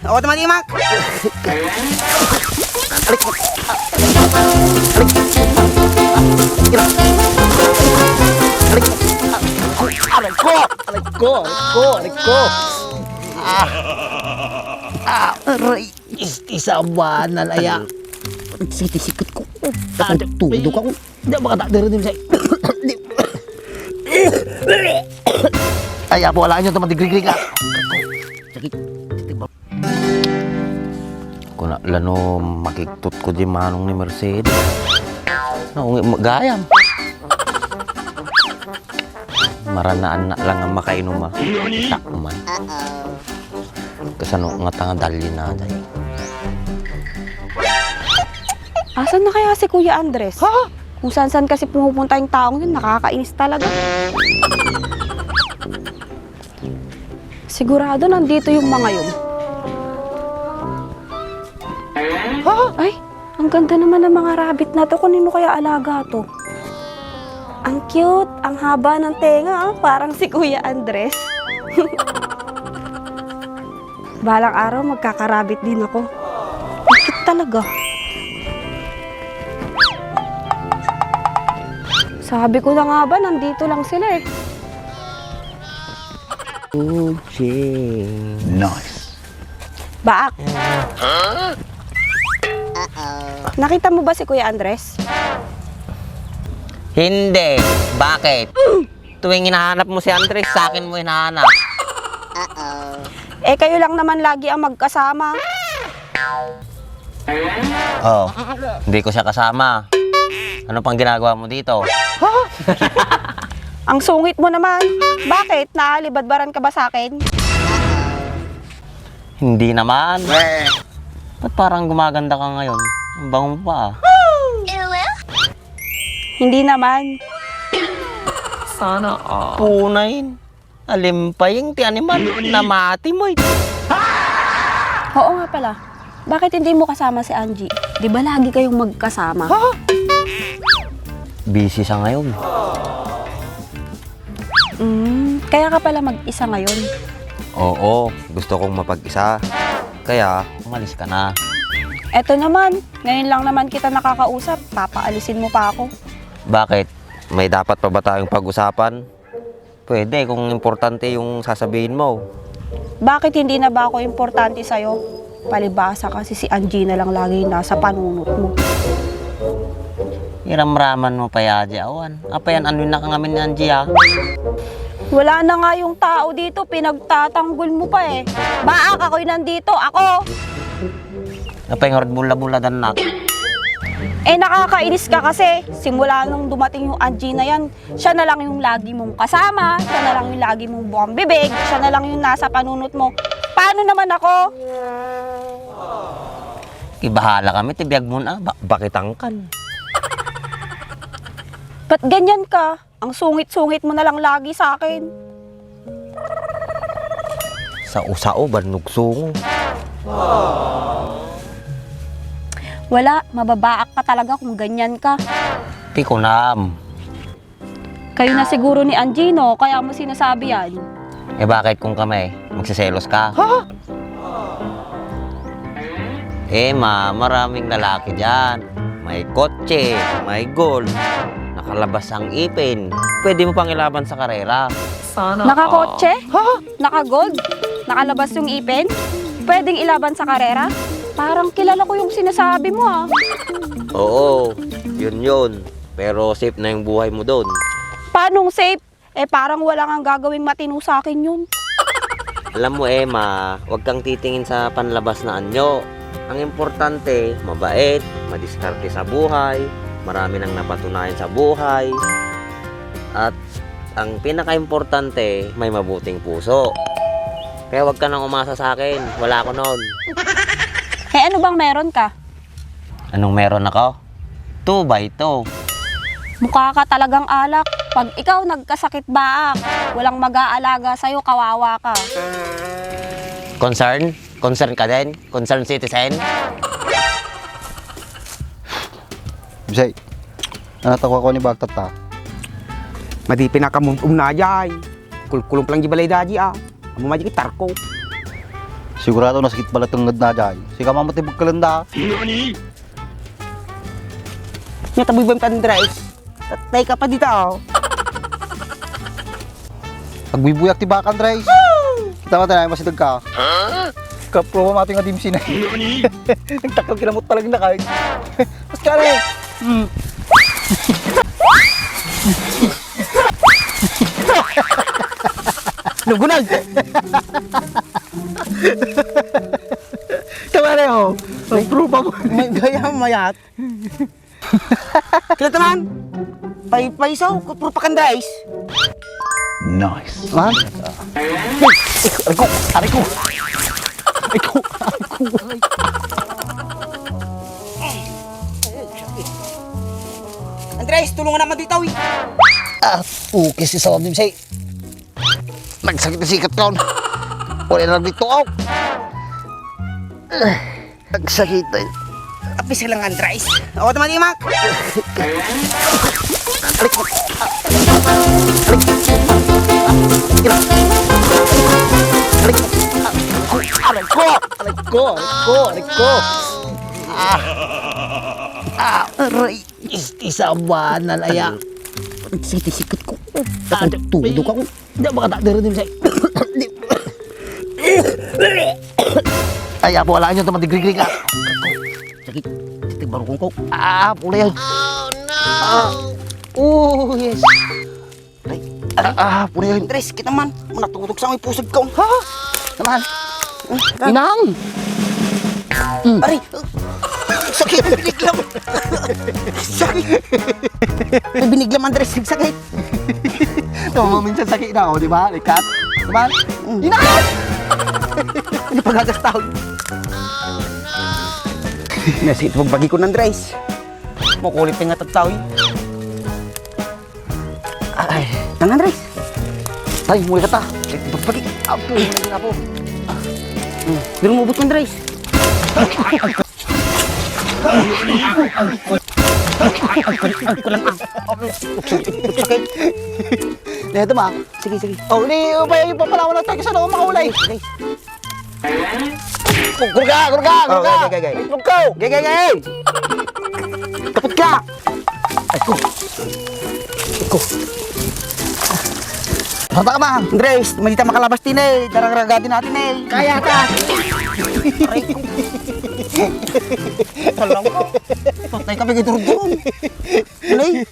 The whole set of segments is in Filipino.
O, teman Mak. Aray ko. Aray. Isabanan aya. Sikit-sikit ko. Tudok ako. Hindi ba katakder din siya? Ay, apo, wala nyo teman digrig ka. Sakit. Kung lano makiktot ko di manong ni Mercedes. Gayam. Maranaan na lang ang makainom tak man. Kasano nga tanga dali na day. Asan na kaya si Kuya Andres? Ha? Kung saan-saan kasi pumupunta yung taong yun, nakakainis talaga. Sigurado nandito yung mga yun. Ha? Ay, ang ganda naman ng mga rabbit na to. Kanino kaya alaga to? Ang cute, ang haba ng tenga, parang si Kuya Andres. Balang araw magkakarabit din ako. Ang cute talaga. Sabi ko na nga ba, nandito lang sila eh. Nice. Baak. Nakita mo ba si Kuya Andres? Hindi. Bakit? Tuwing hinahanap mo si Andres, sa akin mo hinahanap. Eh kayo lang naman lagi ang magkasama. Oh, hindi ko siya kasama. Ano pang ginagawa mo dito? Ang sungit mo naman. Bakit? Naalibadbaran ka ba sa akin? Hindi naman. Ba't parang gumaganda ka ngayon? Ang bango mo pa. Hindi naman. Sana punayin. Alimpaying ti animal. Namati mo. Oo nga pala. Bakit hindi mo kasama si Angie? Di ba lagi kayong magkasama? Busy siya ngayon. Kaya ka pala mag-isa ngayon. Oo, gusto kong mapag-isa. Kaya, umalis ka na. Eto naman, ngayon lang naman kita nakakausap. Papaalisin mo pa ako. Bakit? May dapat pa ba tayong pag-usapan? Pwede kung importante yung sasabihin mo. Bakit hindi na ba ako importante sa'yo? Palibasa kasi si Angie na lang lagi nasa panunot mo. Iramraman mo pa yaji awan. Apa yan, ano na kangamin ni Angie ha? Wala na nga yung tao dito, pinagtatanggol mo pa eh. Baak, ako'y nandito, ako! Apa yung hard bula-bula danak? Eh nakakainis ka kasi, simula nung dumating yung Angie na yan, siya na lang yung lagi mong kasama, siya na lang yung lagi mong buwang bibig, siya na lang yung nasa panunot mo. Paano naman ako? Ibahala kami, tibiyag mo na, bakit angkan? Ba't ganyan ka? Ang sungit-sungit mo na lang lagi sa akin. Sa usao, banugsungo. Wala, mababaak ka talaga kung ganyan ka. Pikunam. Kayo na siguro ni Angie, no? Kaya mo sinasabi yan. Eh bakit kung kami, magsiselos ka? Eh maraming lalaki dyan. May kotse, may gold, nakalabas ang ipin. Pwede mo pang ilaban sa karera. Nakakotse? Nakagold? Nakalabas yung ipin? Pwedeng ilaban sa karera? Parang kilala ko yung sinasabi mo ah. Oo, yun. Pero safe na yung buhay mo doon. Paanong safe? Eh parang wala kang gagawing matino sa akin yun. Alam mo Emma, huwag kang titingin sa panlabas na anyo. Ang importante, mabait, madiskarte sa buhay, marami nang napatunayan sa buhay. At ang pinaka-importante, may mabuting puso. Kaya huwag ka nang umasa sa akin, wala ako noon. Eh ano bang meron ka? Anong meron ako? 2x2. Mukha ka talagang alak. Pag ikaw nagkasakit baak, walang mag-aalaga sa'yo, kawawa ka. Concern? Concern ka din? Concern citizen? Bisay, natawa ko ni Bagtat ta. Madi pinakamumnayay. Kulkulong lang di balay daji ah. Amo maji kitar ko. Sigurado na sakit pala tungod na dyan. Sige mamatibog ka lang da. Nya taboy ba yung Andres? Tatay ka pa dito oh. Pagbibuyak ti baka Andres. Kita mo tayo masidag ka. Kapro mati nga dimsi na. Nagtakal kinamot talagang na kahit. Mas kare. Lugunag! Tama na yun. Ang proof ako. May gaya mayat. Kila taman. Paisaw. Proof pa Andres. Nice. Man? Aray ko! Andres, tulungan naman dito eh. Okay si Sawab din say. Nagsakit na sikat kaon. Wala na dito ako. Nagsakit na. Apis lang Andres. O, taman imak. Aray ko! Aray! Isabanan aya. Sikat ko. Tudo ka ko. Hindi makadakdara din say. Ay, apo, wala nyo ito madigrig-rig ah. Sakit. Sakit barukong ko. Pula yan. Oh, yes. Pula yan. Andres, kita man. Manatutog sa may pusag ka. Ha? Naman. Inang! Aray. Sakit. Biniglam. Sakit. May biniglam Andres. Sakit. Ito, minsan sakit na ako, di ba? Likat. Naman. Inang! Hindi pagagas taon. Nasit magbagi ko ng Andres. Makulit pa nga tataw. Ay, Nang Andres. ay, muli ka ta. Pagbagi. Apo, muli ka po. Pero mabot ko Andres. Ito ma. Sige. Oh, ni papalawan na tayo sa loob makaulay. Kurga! Okay. Itlog ko! Gay. Kapit ka. Bata ka ba? Andres, hindi tayo makalabas din eh. Darang-ragatin natin eh. Kaya ka! Alam ko. Patay ka bigay durog-durog. Ulay.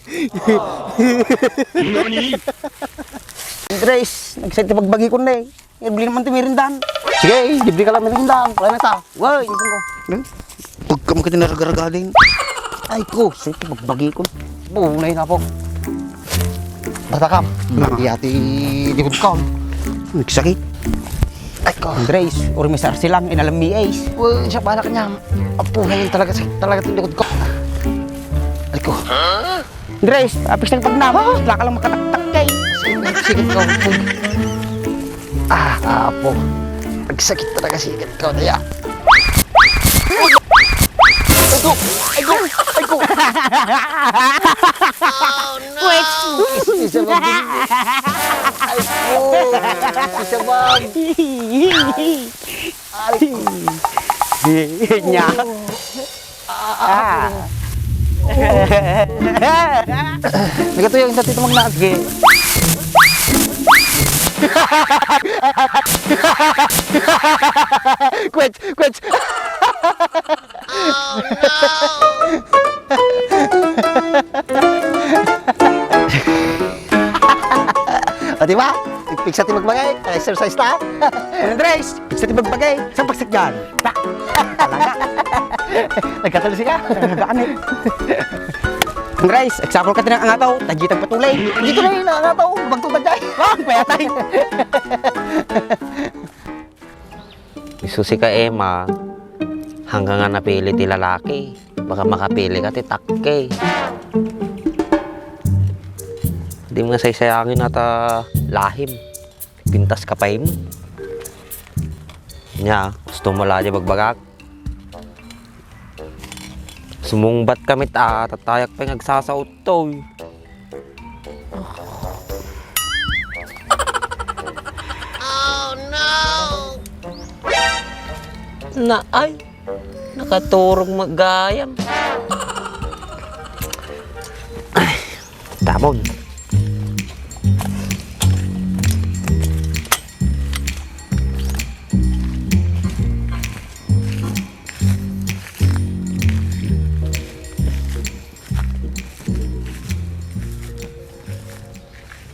Andres, nagsalit na pagbagi ko na eh. Bili naman ito merindahan. Sige, libre ka lang merindang. Wala na ta. Wow, ibon ko. Pag ka makita na ragaragaling. Ay ko, salit na pagbagi ko. Bunay na po. Bata ka. Iyati likod ka. Nagsakit. Ay ko. Andres, uri may sarsi lang, inalam mi ace. Uy, siya pala ka niya. Apo, ngayon talaga itong likod ko. Ay ko. Andres, apis ng pagnama. Wala ka lang makataktak kay. Sikit ko. Apo. Nagsakit talaga sikit ko. Daya. Ay ko. Wait. Isa bang ay ko. Isa bang. Nya. Nagato yung sa tito magnagi. Quits. O diba? Pigsa ti magbagay, exercise na. Andres, sa tibagbagay. Saan pagsakyan? Talaga. Nagkatalisi ka. Talagaan eh. Andres, example ka din ang angataw. Tagitang patulay. Dito na yun, nakakataw. Magtubad dyan. Payatay. Isusi ka Emma, hanggang nga napili ti lalaki. Baka makapili ka ti takke. Di mo nga saysayangin at lahim. Pintas ka pa mo. Nya, gusto mo lagi bagbagak. Sumungbat kami tatayak pa yung nagsasaot to. Na ay, nakaturong magayam. Ay, tabon.